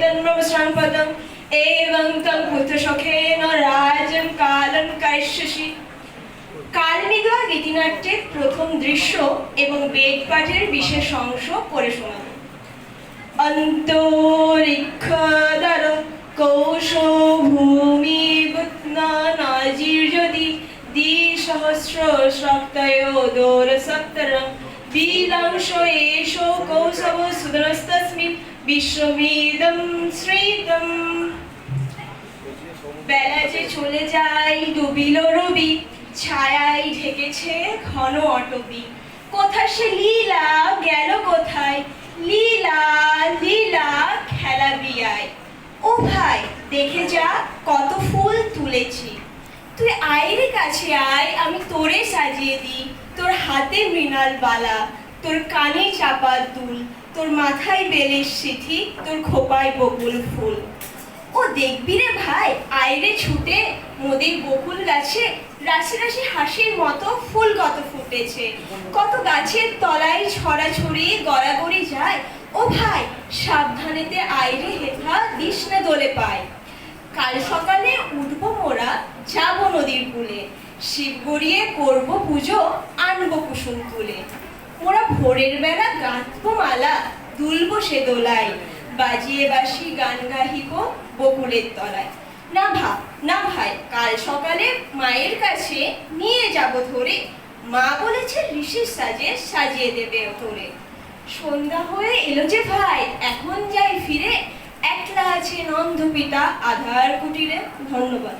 तन्ममश्रांपदम् एवं तं पुत्रसखेन राजं कालं काश्यसि। কালমেঘা গীতিনাট্যের প্রথম দৃশ্য এবং বেদ পাঠের বিশেষ অংশ পড়ে শোনাবো। অন্তরিক্ষদর কৌশভূমিবুৎনানাজির যদি দ্বিসহস্র শক্তয়োদর সপ্তরং বিলাংশ এষো কৌশব সুদনস্তস্মিন বিশ্বমিদং শ্রীতম। বেলা যে চলে যায় ডুবিল রবি, ছায়ায় ঢেকেছে ঘন অটবি। কোথা সে লীলা গেল কোথায়, লীলা লীলা খেলা বিয়ায়। ও ভাই দেখে যা কত ফুল তুলেছি, তুই আয়রে কাছে আয়, আমি তোরে সাজিয়ে দিই। তোর হাতে মৃণাল বালা, তোর কানে চাপার দুল, তোর মাথায় বেলের সিথি, তোর খোপায় বকুল ফুল। ও দেখবি রে ভাই আয়রে ছুটে মোদের বকুল গাছে, রাশি রাশি হাসির মতো ফুল কত ফুটেছে। কত গাছের তলায় ছড়াছড়ি গড়াগড়ি যায়। ও ভাই সাবধানেতে আয়রে হেথা দিস না দোলে পায়। কাল সকালে উঠবো মোরা, যাবো নদীর কূলে, শিব গড়িয়ে করবো পুজো, আনবো কুসুম তুলে। মোরা ভোরের বেলা গাঁথবো মালা, দুলবো সে দোলায়, বাজিয়ে বাসি গান গাহিব বকুলের তলায়। না না ভাই কাল সকালে মায়ের কাছে নিয়ে যাব ধরে, মা বলেছে ঋষির সাজে সাজিয়ে দেবে তোরে। সন্ধ্যা হয়ে এলো যে ভাই এখন যাই ফিরে, একলা আছে নন্দ পিতা আধার কুটিরে। ধন্যবাদ।